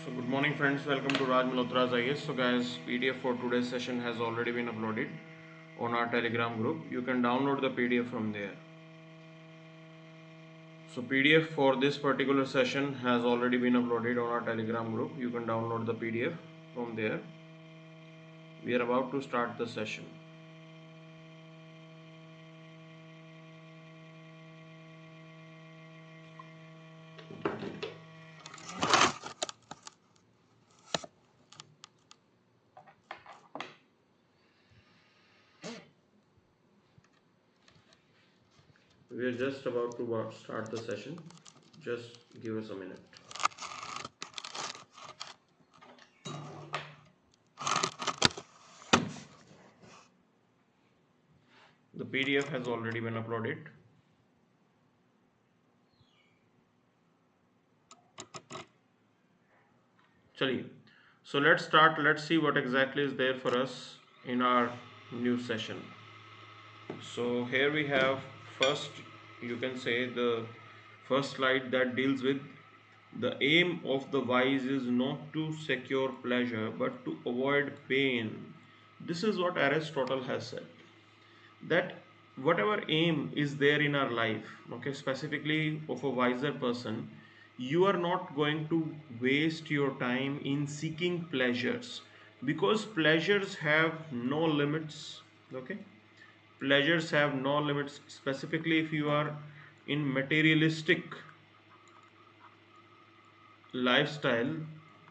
So good morning friends, welcome to Raj Malhotra IAS. So guys, PDF for today's session has already been uploaded on our Telegram group. You can download the PDF from there. So PDF for this particular session has already been uploaded on our Telegram group. You can download the PDF from there. We are about to start the session. We are just about to start the session. Just give us a minute. The PDF has already been uploaded. Chaliye. So let's start. Let's see what exactly is there for us in our new session. So here we have first, you can say the first slide that deals with the aim of the wise is not to secure pleasure but to avoid pain. This is what Aristotle has said, that whatever aim is there in our life, okay, specifically of a wiser person, you are not going to waste your time in seeking pleasures, because pleasures have no limits. Okay, pleasures have no limits, specifically if you are in materialistic lifestyle,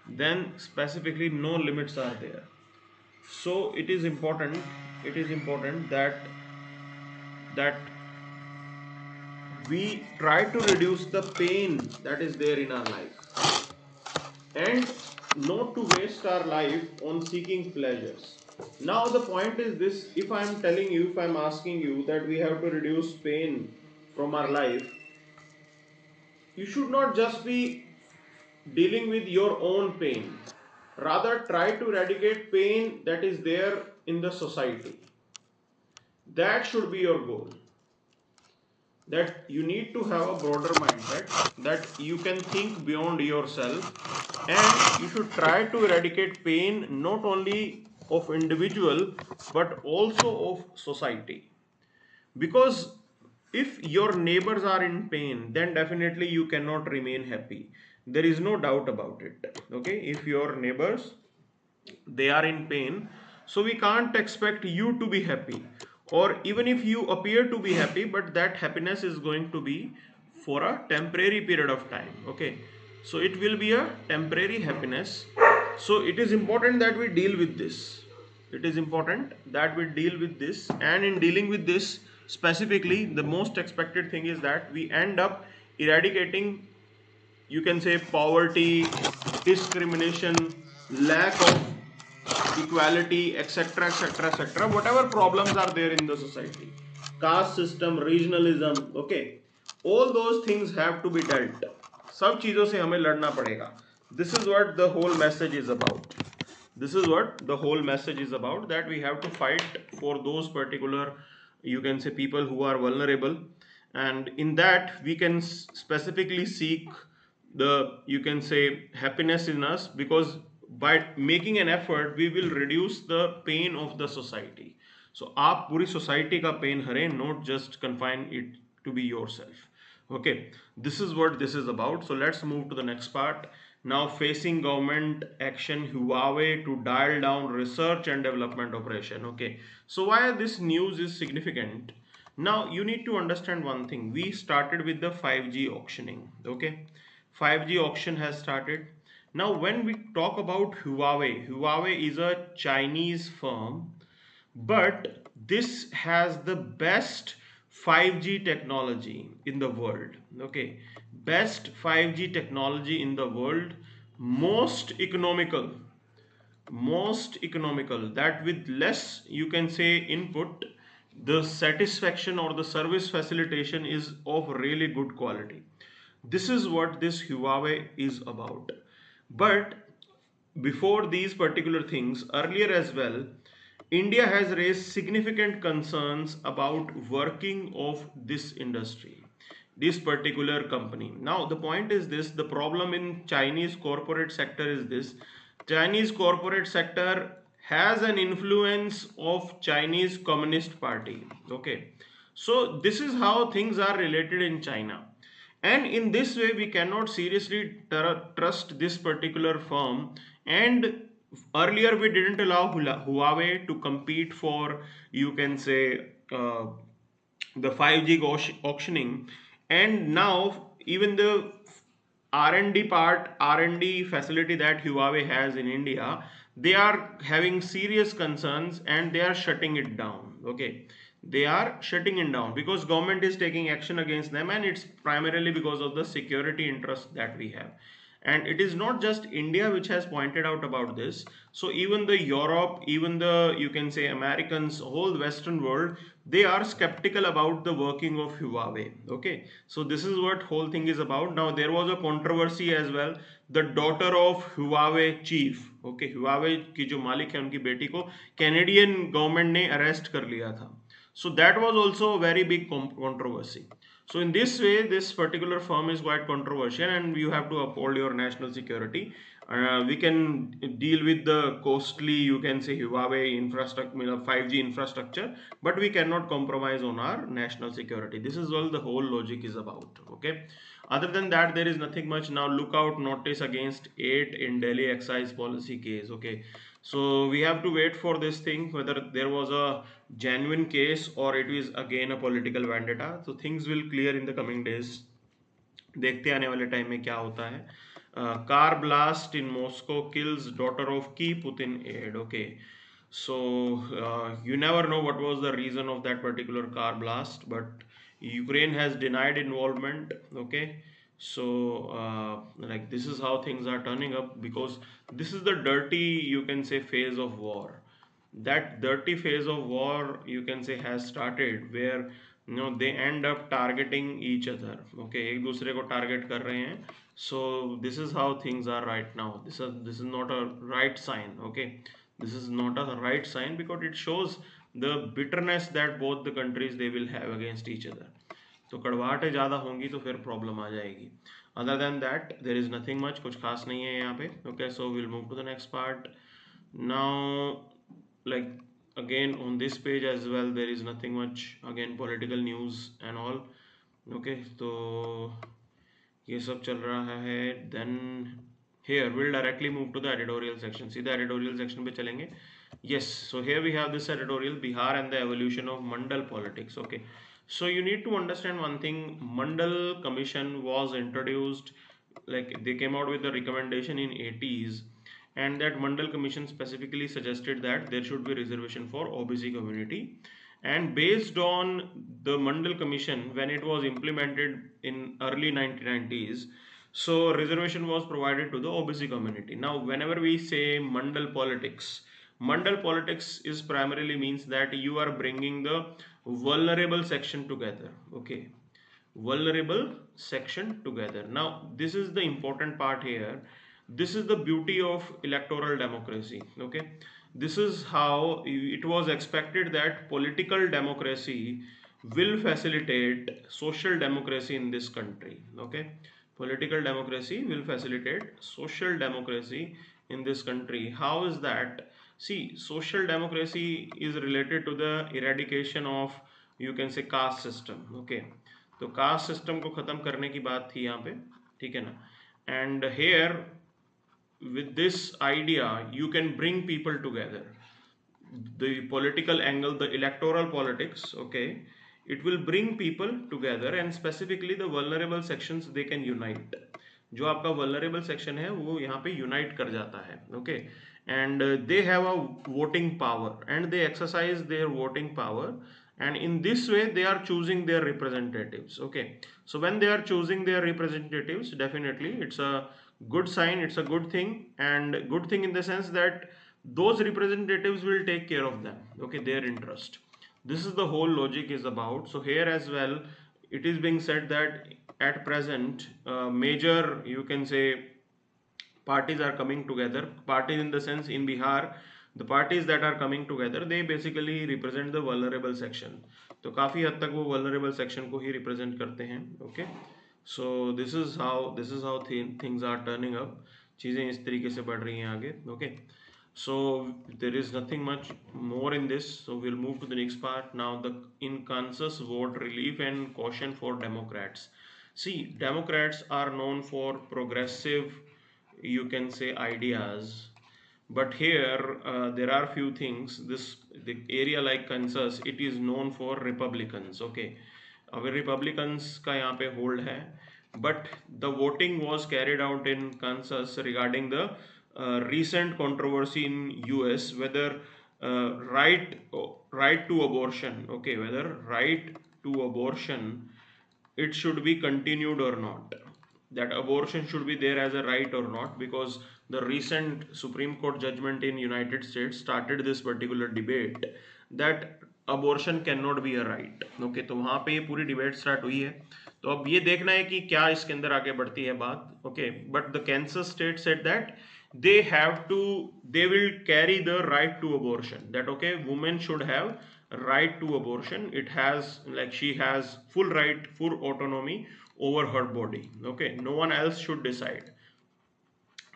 then specifically no limits are there. So it is important that we try to reduce the pain that is there in our life and not to waste our life on seeking pleasures. Now the point is this: if I am telling you, if I am asking you that we have to reduce pain from our life, you should not just be dealing with your own pain. Rather, try to eradicate pain that is there in the society. That should be your goal. That you need to have a broader mindset, that you can think beyond yourself, and you should try to eradicate pain not only of individual but also of society. Because if your neighbors are in pain, then definitely you cannot remain happy. There is no doubt about it. Okay, if your neighbors, they are in pain, so we can't expect you to be happy, or even if you appear to be happy, but that happiness is going to be for a temporary period of time. Okay, so it will be a temporary happiness. So it is important that we deal with this. It is important that we deal with this, and in dealing with this specifically, the most expected thing is that we end up eradicating, you can say, poverty, discrimination, lack of equality, etc., etc., etc. Whatever problems are there in the society, caste system, regionalism, okay, all those things have to be dealt. सब चीजों से हमें लड़ना पड़ेगा. This is what the whole message is about. This is what the whole message is about, that we have to fight for those particular, you can say, people who are vulnerable, and in that we can specifically seek the, you can say, happiness in us, because by making an effort we will reduce the pain of the society. So आप पूरी society का pain हरें, not just confine it to be yourself. Okay, this is what this is about. So let's move to the next part. Now, facing government action, Huawei to dial down research and development operation. Okay, so why this news is significant? Now you need to understand one thing. We started with the 5G auctioning. Okay, 5G auction has started. Now when we talk about Huawei is a Chinese firm, but this has the best 5G technology in the world. Okay, best 5G technology in the world, most economical, that with less, you can say, input, the satisfaction or the service facilitation is of really good quality. This is what this Huawei is about. But before these particular things, earlier as well, India has raised significant concerns about working of this industry. this particular company. Now the point is this, the problem in Chinese corporate sector is this: Chinese corporate sector has an influence of Chinese Communist Party. Okay, so this is how things are related in China, and in this way we cannot seriously trust this particular firm. And earlier we didn't allow Huawei to compete for, you can say, the 5G auctioning, and now even the R&D facility that Huawei has in India, they are having serious concerns and they are shutting it down. Okay, they are shutting it down because government is taking action against them, and it's primarily because of the security interest that we have. And it is not just India which has pointed out about this. So even the Europe, even the, you can say, Americans, whole Western world, they are skeptical about the working of Huawei. Okay, so this is what whole thing is about. Now there was a controversy as well. The daughter of Huawei chief, okay, Huawei की जो मालिक है उनकी बेटी को Canadian government ने arrest कर लिया था. So that was also a very big controversy. So in this way, this particular firm is quite controversial, and you have to uphold your national security. We can deal with the costly, you can say, Huawei infrastructure, 5G infrastructure, but we cannot compromise on our national security. This is all the whole logic is about. Okay. Other than that, there is nothing much. Now look out notice against 8 in Delhi excise policy case. Okay. So we have to wait for this thing, whether there was a genuine case or it is again a political vendetta. So things will clear in the coming days. देखते आने वाले time में क्या होता है. Car blast in Moscow kills daughter of key Putin aide. Okay, so you never know what was the reason of that particular car blast, but Ukraine has denied involvement. Okay, so like this is how things are turning up, because this is the dirty, you can say, phase of war. That dirty phase of war, you can say, has started, where they end up targeting each other. Okay, एक दूसरे को target कर रहे हैं. So this is how things are right now. This is not a right sign. Okay, this is not a right sign because it shows the bitterness that both the countries they will have against each other. तो कड़वाहटें ज़्यादा होंगी तो फिर problem आ जाएगी. Other than that, there is nothing much. कुछ खास नहीं है यहाँ पे. Okay, so we'll move to the next part. Now, like again on this page as well, there is nothing much. Again, political news and all. Okay, so ये सब चल रहा है. Then here we'll directly move to the editorial section. सीधा editorial section पे चलेंगे. Yes, so here we have this editorial, Bihar and the evolution of Mandal politics. Okay, so you need to understand one thing. Mandal Commission was introduced, like they came out with the recommendation in 80s, and that Mandal Commission specifically suggested that there should be reservation for OBC community. And based on the Mandal Commission, when it was implemented in early 1990s, so reservation was provided to the OBC community. Now whenever we say Mandal politics is primarily means that you are bringing the vulnerable section together. Okay, vulnerable section together. Now this is the important part here. This is the beauty of electoral democracy. Okay, this is how it was expected that political democracy will facilitate social democracy in this country. Okay, political democracy will facilitate social democracy in this country. How is that? See, social democracy is related to the eradication of, you can say, caste system. Okay, तो caste system को खत्म करने की बात थी यहाँ पे, ठीक है ना. And here with this idea you can bring people together. The political angle, the electoral politics, okay, it will bring people together, and specifically the vulnerable sections they can unite. जो आपका vulnerable section है वो यहाँ पे unite कर जाता है. Okay, and they have a voting power and they exercise their voting power, and in this way they are choosing their representatives. Okay, so when they are choosing their representatives, definitely it's a good sign, it's a good thing, and good thing in the sense that those representatives will take care of them. Okay, their interest. This is the whole logic is about. So here as well it is being said that at present major, you can say, parties are coming together. Parties in the sense, in Bihar the parties that are coming together, they basically represent the vulnerable section. तो काफी हद तक वो vulnerable section को ही represent करते हैं. Okay, so this is how things are turning up. चीजें इस तरीके से बढ़ रही हैं आगे. Okay, so there is nothing much more in this, so we'll move to the next part now. The in Kansas vote relief and caution for Democrats. See, Democrats are known for progressive, you can say, ideas, but here there are few things. The area like Kansas, it is known for Republicans. Okay, अब Republicans का यहाँ पे hold है, but the voting was carried out in Kansas regarding the recent controversy in US whether right to abortion, okay, whether right to abortion it should be continued or not, that abortion should be there as a right or not, because the recent Supreme Court judgment in United States started this particular debate that abortion cannot be a right. Okay, तो वहाँ पे ये पूरी debate start हुई है. तो अब ये देखना है कि क्या इसके अंदर आगे बढ़ती है बात. Okay, but the Kansas state said that they will carry the right to abortion, that okay, women should have right to abortion. It has, like, she has full right, full autonomy over her body. Okay, no one else should decide.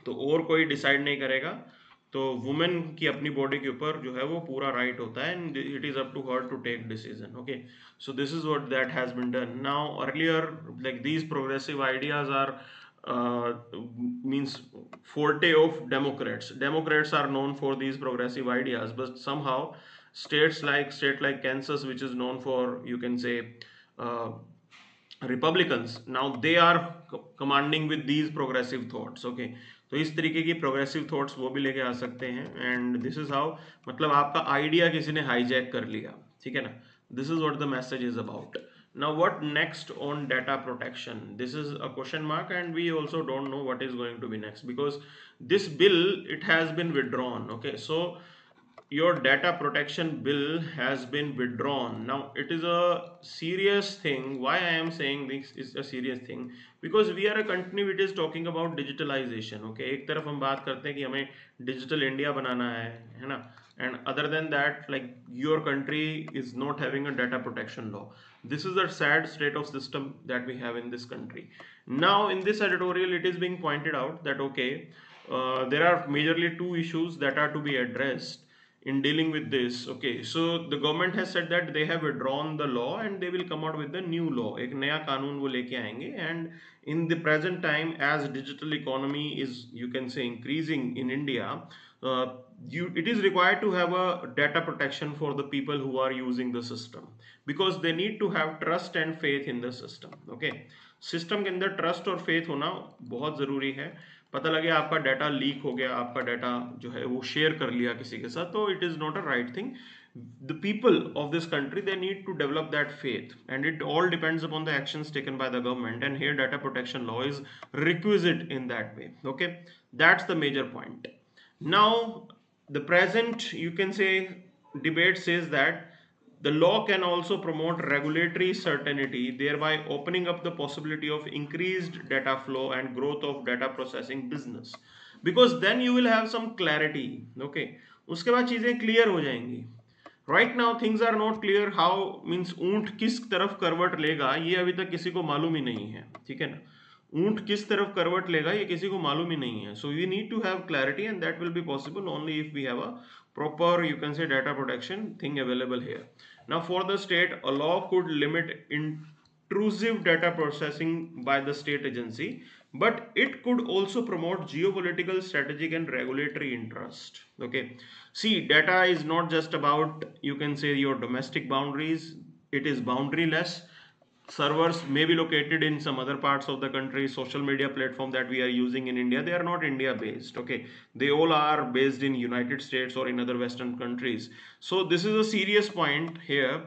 तो और कोई decide नहीं करेगा, तो women की अपनी body के ऊपर जो है वो पूरा राइट होता है, and it is up to her to take decision. Okay, so this is what that has been done. Now earlier, like these progressive ideas are means forte of Democrats. Democrats are known for these progressive ideas, but somehow state like Kansas, which is known for, you can say, uh, Republicans, now they are commanding with these progressive thoughts. Okay, तो इस तरीके की progressive thoughts वो भी लेके आ सकते हैं, and this is how, मतलब आपका आइडिया किसी ने हाईजैक कर लिया. ठीक है ना, this is what the message is about. Now what next on data protection? This is a question mark, and we also don't know what is going to be next, because this bill, it has been withdrawn. Okay, so your data protection bill has been withdrawn. Now it is a serious thing. Why I am saying this is a serious thing? Because we are a country which is talking about digitalization. Okay, एक तरफ हम बात करते हैं कि हमें digital India बनाना है ना, and other than that, like, your country is not having a data protection law. This is the sad state of system that we have in this country. Now in this editorial, it is being pointed out that okay, there are majorly two issues that are to be addressed in dealing with this. Okay, so the government has said that they have withdrawn the law and they will come out with the new law. एक नया कानून वो लेके आएंगे, and in the present time, as digital economy is, you can say, increasing in India, it is required to have a data protection for the people who are using the system, because they need to have trust and faith in the system. Okay, system के अंदर trust और faith होना बहुत ज़रूरी है. पता लगे आपका डाटा लीक हो गया, आपका डाटा जो है वो शेयर कर लिया किसी के साथ, तो it is not a right thing. The people of this country, they need to develop that faith, and it all depends upon the actions taken by the government, and here data protection law is requisite in that way. Okay, that's the major point. Now the present, you can say, debate says that the law can also promote regulatory certainty, thereby opening up the possibility of increased data flow and growth of data processing business, because then you will have some clarity. Okay, उसके बाद चीजें clear हो जाएंगी. Right now things are not clear. How means ऊंट किस तरफ करवट लेगा ये अभी तक किसी को मालूम ही नहीं है. ठीक है ना, ऊंट किस तरफ करवट लेगा ये किसी को मालूम ही नहीं है. So we need to have clarity, and that will be possible only if we have a proper, you can say, data protection thing available here. Now for the state, a law could limit intrusive data processing by the state agency, but it could also promote geopolitical, strategic and regulatory interest. Okay, see, data is not just about, you can say, your domestic boundaries. It is boundaryless. Servers may be located in some other parts of the country. Social media platform that we are using in India, they are not India based. Okay, they all are based in United States or in other Western countries. So this is a serious point here,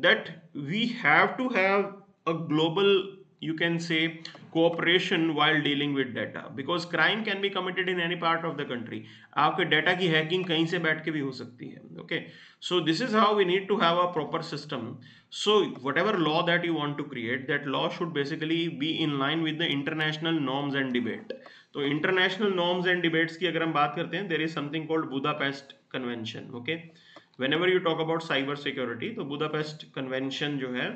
that we have to have a global, you can say, cooperation while dealing with data, because crime can be committed in any part of the country. आपके data की hacking कहीं से बैठ के भी हो सकती है. Okay, so this is how we need to have a proper system. So whatever law that you want to create, that law should basically be in line with the international norms and debate. तो international norms and debates की अगर हम बात करते हैं, there is something called Budapest convention. Okay, whenever you talk about cyber security, तो Budapest convention जो है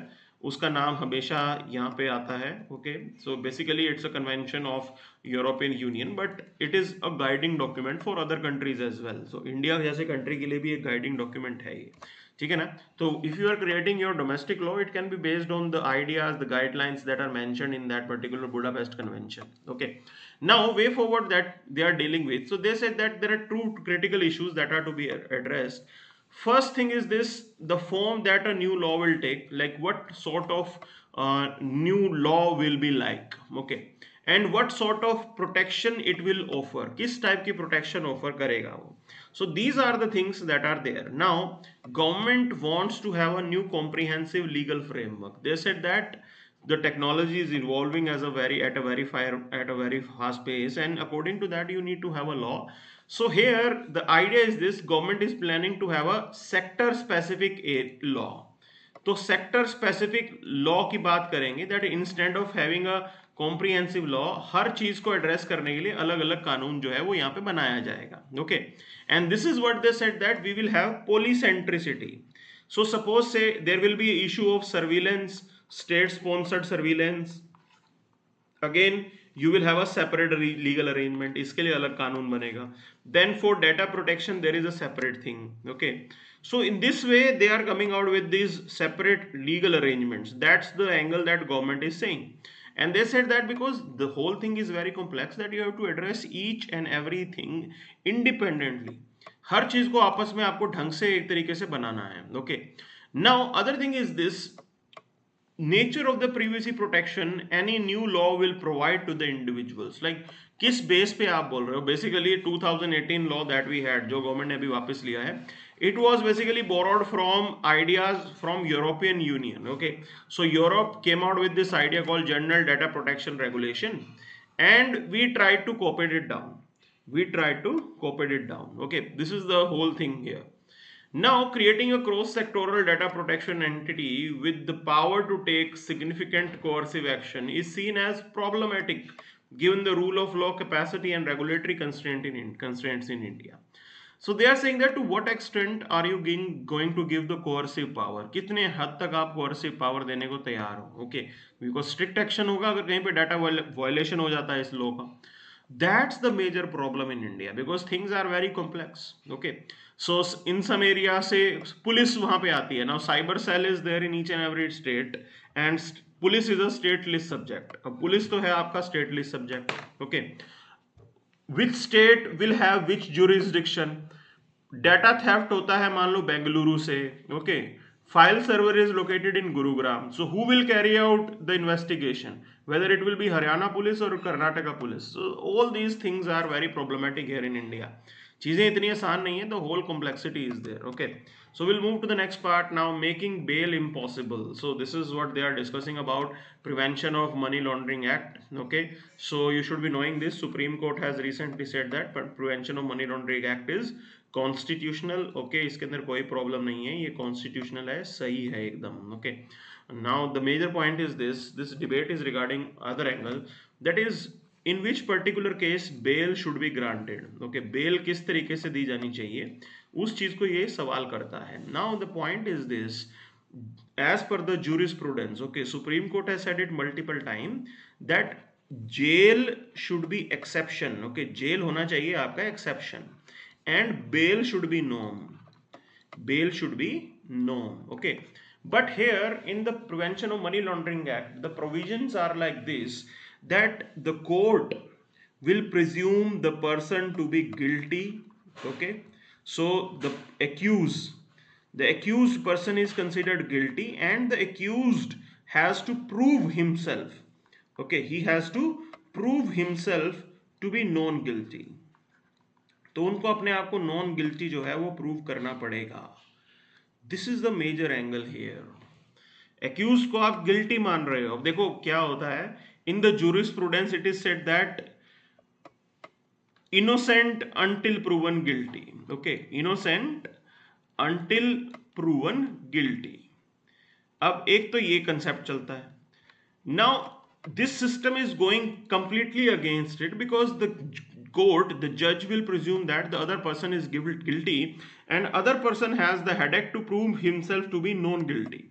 उसका नाम हमेशा यहाँ पे आता है. Okay, so basically it's a convention of European union, but it is a guiding document for other countries as well. So India जैसे कंट्री के लिए भी एक गाइडिंग डॉक्यूमेंट है ये, ठीक है ना. तो if you are creating your domestic law, it can be based on the ideas, the guidelines that are mentioned in that particular Budapest convention. Okay, now way forward that they are dealing with, so they said that there are two critical issues that are to be addressed. First thing is this, the form that a new law will take, like what sort of new law will be like. Okay, and what sort of protection it will offer, किस type की protection offer करेगा वो. So these are the things that are there. Now government wants to have a new comprehensive legal framework. They said that the technology is evolving at a very fast pace, and according to that you need to have a law. So here the idea is this, government is planning to have a sector specific law. तो sector specific law की बात करेंगे, that instead of having a comprehensive law, हर चीज को address करने के लिए अलग अलग कानून जो है वो यहाँ पे बनाया जाएगा. Okay, and this is what they said that we will have polycentricity. So suppose say there will be issue of surveillance, state sponsored surveillance, again you will have a separate legal arrangement, इसके लिए अलग कानून बनेगा. Then for data protection there is a separate thing. Okay, so in this way they are coming out with these separate legal arrangements. That's the angle that government is saying, and they said that because the whole thing is very complex, that you have to address each and everything independently. हर चीज को आपस में आपको ढंग से एक तरीके से बनाना है. Okay, now other thing is this, nature of the privacy protection any new law will provide to the individuals. Like किस बेस पे आप बोल रहे हो. Basically 2018 law that we had, जो गवर्नमेंट ने अभी वापस लिया है, it was basically borrowed from ideas from European Union. Okay, so Europe came out with this idea called General Data Protection Regulation, and we tried to copy it down. Okay, this is the whole thing here. Now creating a cross-sectoral data protection entity with the power to take significant coercive action is seen as problematic given the rule of law capacity and regulatory constraints in India. So they are saying that to what extent are you going to give the coercive power, कितने हद तक आप coercive power देने को तैयार हो. Okay, because strict action होगा अगर कहीं पे data violation हो जाता है इस law का. That's the major problem in India because things are very complex. Okay, so in some area से पुलिस वहां पे आती है. Now cyber cell is there in each and every state, and police is a state list subject. अब police तो है आपका state list subject. Okay, which state will have which jurisdiction. Data theft होता है मान लो बेंगलुरु से. Okay, file server is located in Gurugram. So who will carry out the investigation? Whether it will be Haryana police or Karnataka police. So all these things are very problematic here in India. चीजें इतनी आसान नहीं है, the whole complexity is there. Okay, so we'll move to the next part now, making bail impossible. So this is what they are discussing about, Prevention of Money Laundering Act. Okay, so you should be knowing this, Supreme Court has recently said that but Prevention of Money Laundering Act is constitutional. Okay, इसके अंदर कोई problem नहीं है, ये constitutional है, सही है एकदम. Okay, now the major point is this debate is regarding other angle, that is in which particular case bail should be granted. Okay, bail किस तरीके से दी जानी चाहिए, उस चीज को ये सवाल करता है. Now the point is this, as per the jurisprudence, okay, Supreme Court has said it multiple times that jail should be exception. Okay, jail होना चाहिए आपका exception, and bail should be norm. Okay, but here in the Prevention of Money Laundering Act, the provisions are like this, that the court will presume the person to be guilty. Okay, so the accused person is considered guilty, and the accused has to prove himself. Okay, he has to prove himself to be non guilty. तो उनको अपने आप को non guilty जो है वो prove करना पड़ेगा. This is the major angle here. Accuse को आप गिल्टी मान रहे हो. अब देखो क्या होता है, in the jurisprudence it is said that innocent until proven guilty. Okay, innocent until proven guilty. अब एक तो ये कंसेप्ट चलता है. Now this system is going completely against it because the court, the judge will presume that the other person is guilty and other person has the headache to prove himself to be non guilty.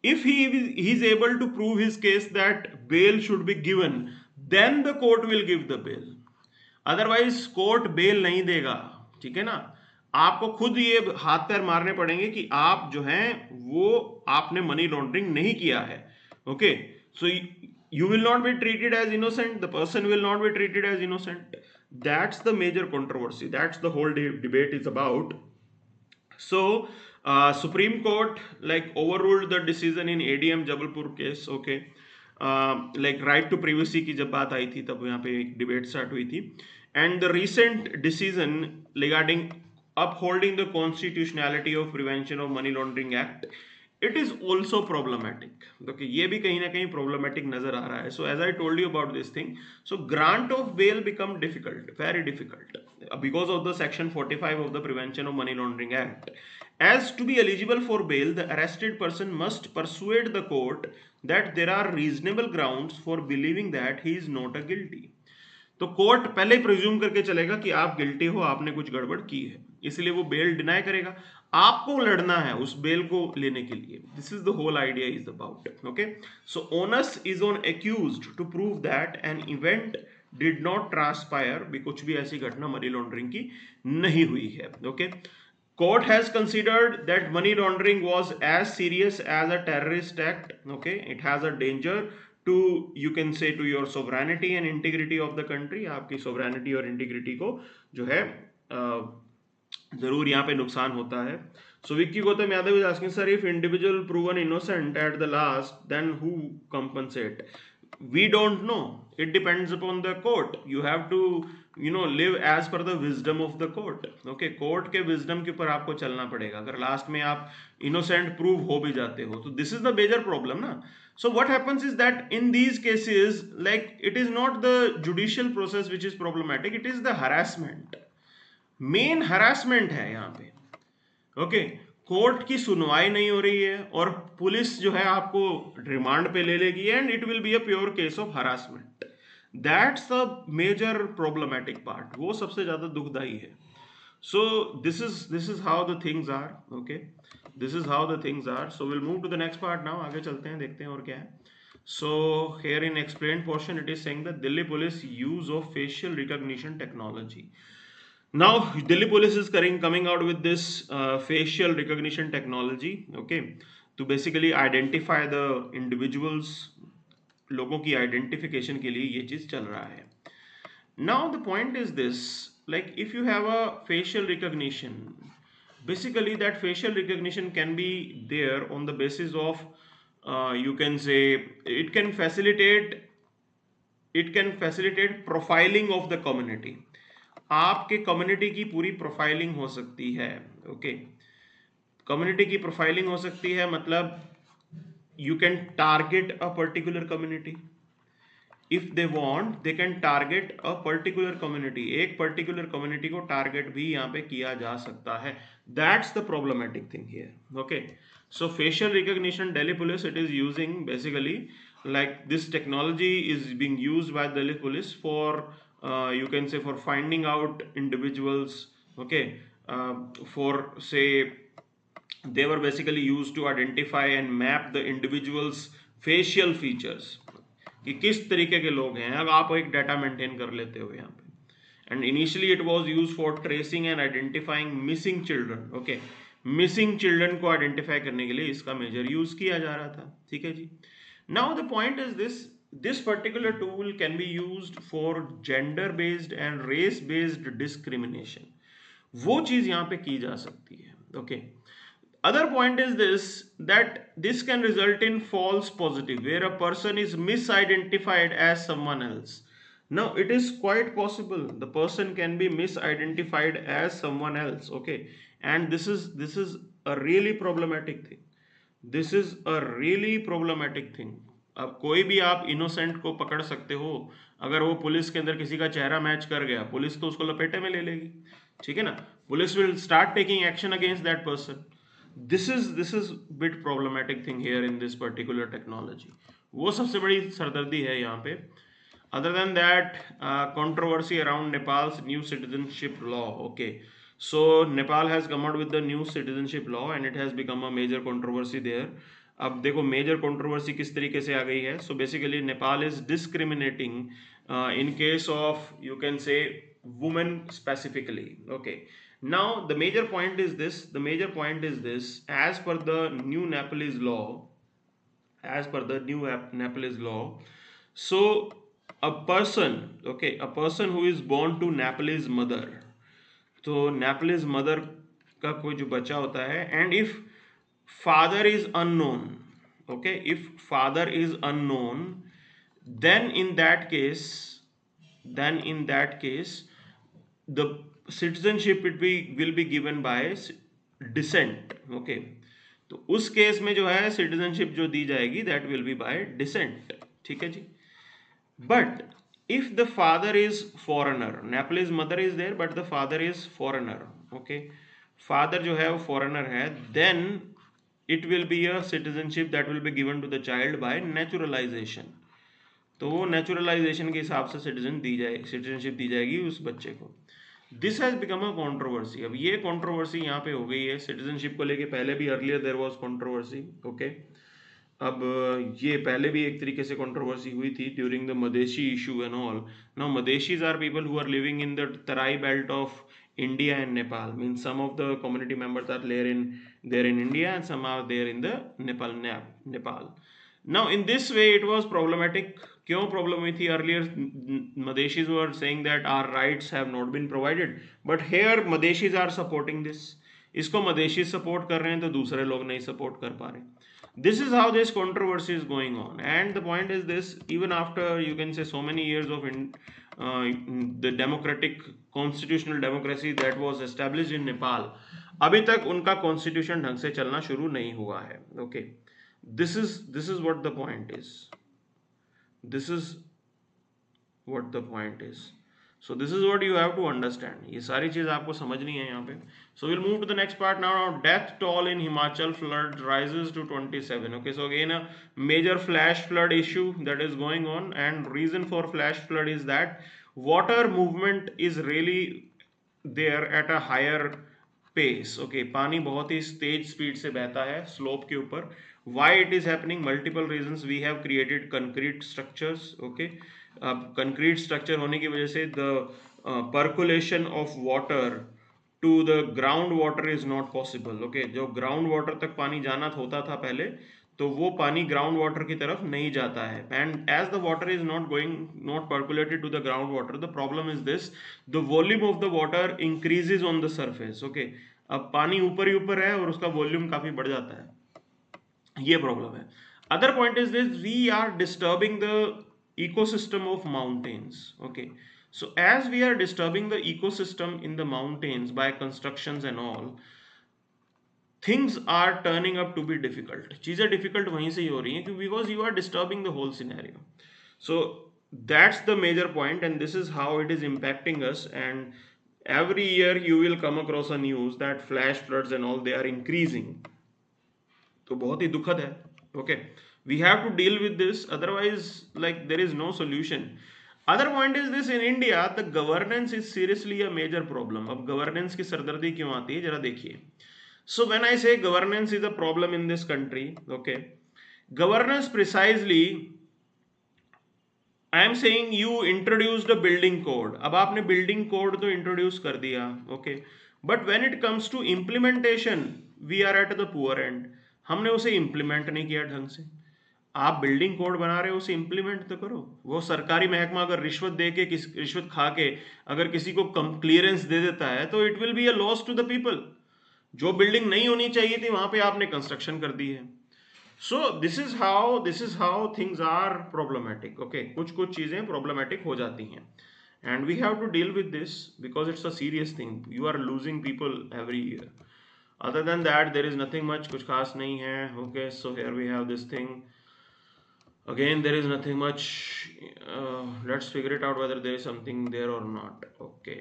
If he is able to prove his case that bail should be given, then the court will give the bail. Otherwise court bell नहीं देगा, ठीक है ना. आपको खुद ये हाथ पैर मारने पड़ेंगे कि आप जो हैं वो आपने मनी लॉन्ड्रिंग नहीं किया है. Okay, so you will not be treated as innocent, the person will not be treated as innocent. That's the major controversy, that's the whole debate is about. So Supreme Court like overruled the decision in ADM Jabalpur case. Okay, like right to privacy की जब बात आई थी तब यहाँ पे एक debate start हुई थी. And the recent decision regarding upholding the constitutionality of Prevention of Money Laundering Act, it is also problematic. Okay, ये भी कहीं ना कहीं problematic नजर आ रहा है. So as I told you about this thing, so grant of bail become difficult, very difficult, because of the section 45 of the Prevention of Money Laundering Act. As to be eligible for bail, the arrested person must persuade the court that there are reasonable grounds for believing that he is not a guilty. तो court पहले ही presume करके चलेगा कि आप guilty हो, आपने कुछ गड़बड़ की है, इसलिए वो बेल डिनाई करेगा. आपको लड़ना है उस बेल को लेने के लिए. This is the whole idea is about. Okay, so onus is on accused to prove that an event did not transpire, भी कुछ भी ऐसी घटना मनी लॉन्ड्रिंग की नहीं हुई है. Okay, court has considered that money laundering was as serious as a terrorist act. Okay, it has a danger to, you can say, to your sovereignty and integrity of the country. आपकी sovereignty और integrity को जो है जरूर यहाँ पे नुकसान होता है. So Vicky Gautam Yadav is asking, sir, if individual proven innocent at the last, then who compensate? We don't know. It depends upon the court. You have to, live as per the wisdom of the court. Okay, court के wisdom के ऊपर आपको चलना पड़ेगा. अगर last में आप innocent prove हो भी जाते हो, तो this is the major problem ना. So what happens is that in these cases, like, it is not the judicial process which is problematic, it is the harassment. Main harassment है यहाँ पे. Okay, court की सुनवाई नहीं हो रही है और पुलिस जो है आपको रिमांड पे ले लेगी and it will be a pure case of harassment. That's the major problematic part, वो सबसे ज्यादा दुखदाई है. So this is how the things are. Okay, this is how the things are. So will move to the next part now. आगे चलते हैं, देखते हैं और क्या है. So here in explained portion it is saying that Delhi police use of facial recognition technology. Now Delhi police is coming out with this facial recognition technology, okay, to basically identify the individuals. लोगों की identification के लिए ये चीज चल रहा है. Now the point is this, like, if you have a facial recognition, basically that facial recognition can be there on the basis of you can say it can facilitate profiling of the community. आपके community की पूरी profiling हो सकती है. Okay, community की profiling हो सकती है, मतलब you can target a particular community. If they want they can target a particular community. एक पर्टिकुलर कम्युनिटी को टारगेट भी यहाँ पे किया जा सकता है. That's the problematic thing here. Okay, so facial recognition, Delhi police, it is using basically, like, this technology is being used by Delhi police for you can say for finding out individuals. Okay, for say they were basically used to identify and map the individuals facial features, कि किस तरीके के लोग हैं. अब आप एक data maintain कर लेते हो यहाँ पे. and initially it was used for tracing and identifying missing children. Okay, missing children को identify करने के लिए इसका मेजर यूज किया जा रहा था. ठीक है जी. now the point is this particular tool can be used for gender based and race based discrimination. वो चीज यहाँ पे की जा सकती है. Okay, other point is this, that this can result in false positive where a person is misidentified as someone else. Now it is quite possible the person can be misidentified as someone else. Okay, and this is a really problematic thing. This is a really problematic thing. अब कोई भी आप innocent को पकड़ सकते हो, अगर वो पुलिस के अंदर किसी का चेहरा मैच कर गया, पुलिस तो उसको लपेटे में ले लेगी. ठीक है ना. Police will start taking action against that person. This is bit problematic thing here in this particular technology. वो सबसे बड़ी सरदर्दी है यहाँ पे. Other than that, controversy around Nepal's new citizenship law. Okay, so Nepal has come out with the new citizenship law and it has become a major controversy there. अब देखो major controversy किस तरीके से आ गई है. So basically Nepal is discriminating in case of you can say women specifically. Okay, now the major point is this, as per the new Nepalese law, so a person, okay, a person who is born to Nepalese mother, तो Nepalese mother का कोई जो बच्चा होता है, and if father is unknown, okay, if father is unknown, then in that case the citizenship will be given by descent. Okay, तो उस case में जो है सिटीजनशिप जो दी जाएगी that will be by descent. ठीक है जी. But if the father is foreigner, Nepalese mother is there but the father is foreigner, okay, father जो है वो foreigner है, then it will be a citizenship that will be given to the child by naturalization. तो वो naturalisation के हिसाब से citizenship दी जाएगी उस बच्चे को. This has become a controversy. अब ये कंट्रोवर्सी यहाँ पे हो गई है सिटीजनशिप को लेके. पहले भी earlier there was controversy. Okay, अब ये पहले भी एक तरीके से कंट्रोवर्सी हुई थी during the Madheshi issue and all. Now Madheshis are people who are living in the Terai belt of India and Nepal. Means some of the community members are there in India and some are there in the Nepal. Now in this way it was problematic. क्यों problem हुई थी? Earlier Madheshis were saying that our rights have not been provided, but here Madheshis are supporting this. इसको Madheshi support कर रहे हैं तो दूसरे लोग नहीं सपोर्ट कर पा रहे. This is how this controversy is going on, and the point is this: even after you can say so many years of the democratic constitutional democracy that was established in Nepal, अभी तक उनका constitution ढंग से चलना शुरू नहीं हुआ है. Okay, this is what the point is. This is what the point is. So this is what you have to understand. ये सारी चीज आपको समझनी है यहाँ पे. So we'll move to the next part now. Death toll in Himachal flood rises to 27. Okay, so again a major flash flood issue that is going on, and reason for flash flood is that water movement is really there at a higher pace. Okay, पानी बहुत ही तेज speed से बहता है slope के ऊपर. Why it is happening? Multiple reasons. We have created concrete structures. Okay, concrete structure होने की वजह से the percolation of water to the ground water is not possible. Okay, जो ground water तक पानी जाना होता था पहले, तो वो पानी ground water की तरफ नहीं जाता है. And as the water is not percolated to the ground water, the problem is this: the volume of the water increases on the surface. Okay, अब पानी ऊपर ही ऊपर है और उसका वॉल्यूम काफी बढ़ जाता है. ये प्रॉब्लम है. Other point is this: we are disturbing the ecosystem of mountains. Okay, so as we are disturbing the ecosystem in the mountains by constructions and all, things are turning up to be difficult. चीजें difficult वहीं से ही हो रही हैं because you are disturbing the whole scenario. So that's the major point, and this is how it is impacting us. And every year you will come across a news that flash floods and all, they are increasing. तो बहुत ही दुखद है. Okay, we have to deal with this, otherwise like there is no solution. Other point is this: in India the governance is seriously a major problem. अब governance की सरदर्दी क्यों आती है जरा देखिए. So when I say governance is a problem in this country, okay, governance precisely, I am saying you introduced a building code. अब आपने building code तो introduce कर दिया, okay, but when it comes to implementation we are at the poor end. हमने उसे implement नहीं किया ढंग से. आप बिल्डिंग कोड बना रहे हो, उसे इम्प्लीमेंट तो करो. वो सरकारी महकमा अगर रिश्वत दे के रिश्वत खा के अगर किसी को क्लियरेंस दे देता है तो it will be a loss to the people. जो बिल्डिंग नहीं होनी चाहिए थी वहां पे आपने कंस्ट्रक्शन कर दी है. So this is how things are problematic. Okay, कुछ चीजें प्रॉब्लमेटिक हो जाती हैं, and we have to deal with this because it's a serious thing. You are losing people every year. Other than that there is nothing much. कुछ खास नहीं है. Okay, so here we have this thing. Again there is nothing much. Let's figure it out whether there is something there or not. Okay,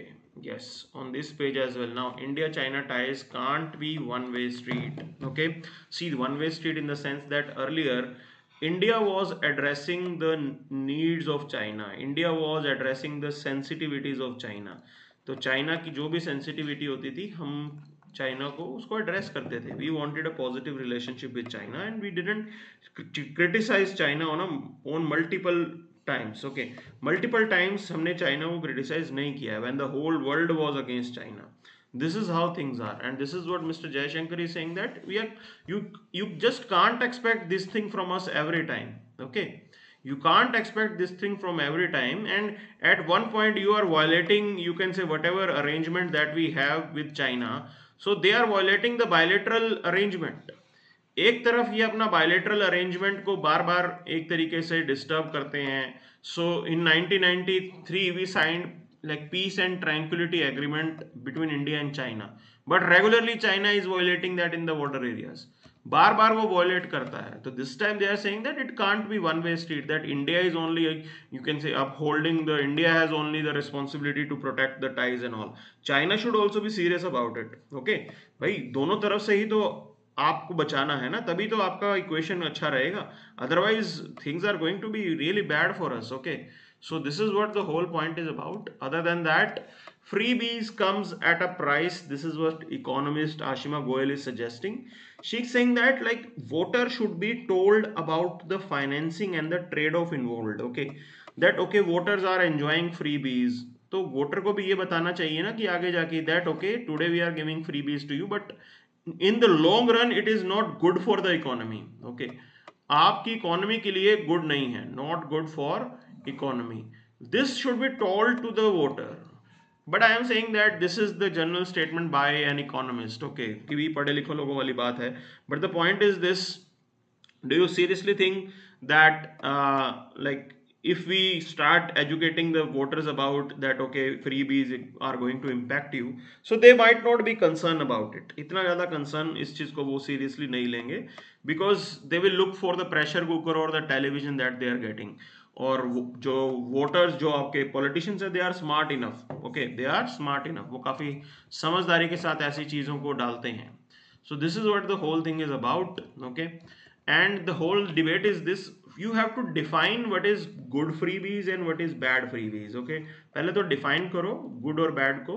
yes, on this page as well. Now India-China ties can't be one-way street. Okay, see, one-way street in the sense that earlier India was addressing the needs of China. India was addressing the sensitivities of China. तो China की जो भी sensitivity होती थी हम China को उसको address करते थे. We wanted a positive relationship with China and we didn't criticize China on multiple times. Okay, multiple times हमने चाइना को क्रिटिसाइज नहीं किया है when the whole world was against China. This is how things are, and this is what Mr. Jaishankar is saying, that we are, you just can't expect this thing from us every time. Okay, you can't expect this thing from every time, and at one point you are violating, you can say, whatever arrangement that we have with China. So they are violating the bilateral arrangement. एक तरफ ये अपना bilateral arrangement को बार बार एक तरीके से disturb करते हैं. So in 1993 we signed like peace and tranquility agreement between India and China, but regularly China is violating that in the border areas. बार बार वो violate करता है. तो this time they are saying that it can't be one way street, that India is only, you can say, upholding the, India has only the responsibility to protect the ties and all. China should also be serious about it. Okay, भाई दोनों तरफ से ही तो आपको बचाना है ना, तभी तो आपका इक्वेशन अच्छा रहेगा. Otherwise things are going to be really bad for us. Okay, so this is what the whole point is about. Other than that, freebies comes at a price. This is what economist Ashima Goel is suggesting. She's saying that like voter should be told about the financing and the trade-off involved. Okay, that okay, voters are enjoying freebies. तो voter को भी ये बताना चाहिए ना कि आगे जाके that okay, today we are giving freebies to you, but in the long run it is not good for the economy. Okay, आपकी इकोनॉमी के लिए गुड नहीं है, not good for economy. This should be told to the voter. But I am saying that this is the general statement by an economist. Okay, कि भी पढ़े लिखे लोगों वाली बात है. But the point is this: do you seriously think that like if we start educating the voters about that okay, freebies are going to impact you, so they might not be concerned about it. इतना ज़्यादा concern इस चीज़ को वो seriously नहीं लेंगे, because they will look for the pressure cooker or the television that they are getting. और जो voters, जो आपके पॉलिटिशियंस है, they are smart enough. Okay, they are smart enough, वो काफ़ी समझदारी के साथ ऐसी चीज़ों को डालते हैं. So this is what the whole thing is about. Okay, and the whole debate is this: you have to define what is good freebies and what is bad freebies. Okay, पहले तो define करो good और bad को,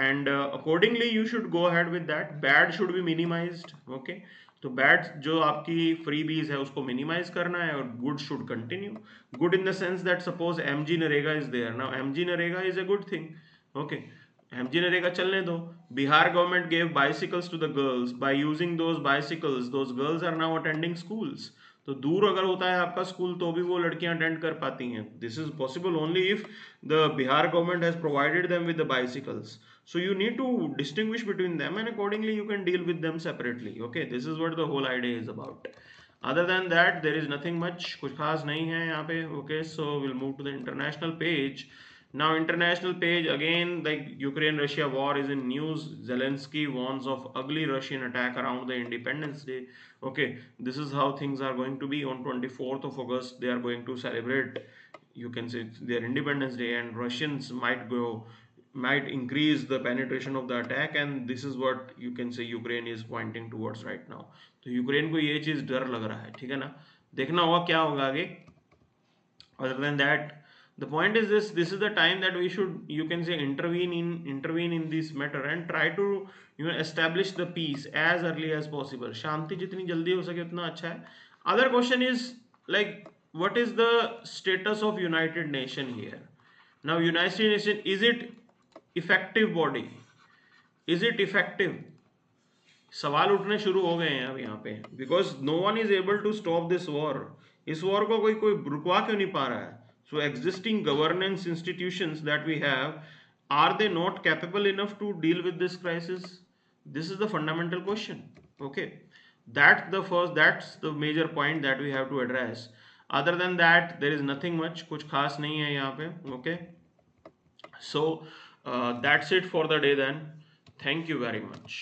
and accordingly you should go ahead with that. Bad should be minimized. Okay, तो bad जो आपकी freebies है उसको मिनिमाइज करना है, और good should continue. Good in the sense that suppose MG NREGA is there. Now MG NREGA is a good thing. Okay, MG NREGA चलने दो. Bihar government gave bicycles to the girls. By using those bicycles, those girls are now attending schools. तो दूर अगर होता है आपका school तो भी वो लड़कियां अटेंड कर पाती हैं. This is possible only if the Bihar government has provided them with the bicycles. So you need to distinguish between them, and accordingly you can deal with them separately. Okay, this is what the whole idea is about. Other than that, there is nothing much. कुछ खास नहीं है यहाँ पे. Okay, so we'll move to the international page. Now international page again, like Ukraine-Russia war is in news. Zelensky warns of ugly Russian attack around the Independence Day. Okay, this is how things are going to be on 24th of August. They are going to celebrate, you can say, their Independence Day, and Russians might increase the penetration of the attack, and this is what you can say Ukraine is pointing towards right now. तो Ukraine को ये चीज डर लग रहा है. ठीक है ना, देखना होगा क्या होगा आगे. Other than that, the point is this is the time that we should, you can say, intervene in this matter and try to, you know, establish the peace as early as possible. शांति जितनी जल्दी हो सके उतना अच्छा है. Other question is like, what is the status of United Nation here? Now United Nation, is it effective body? Is it effective? सवाल उठने शुरू हो गए हैं अब यहाँ पे, because no one is able to stop this war. इस वॉर को कोई रुकवा क्यों नहीं पा रहा है? So existing governance institutions that we have, are they not capable enough to deal with this crisis? This is the fundamental question. Okay, that's the major point that we have to address. Other than that, there is nothing much. कुछ खास नहीं है यहाँ पे. Okay, so that's it for the day then. Thank you very much.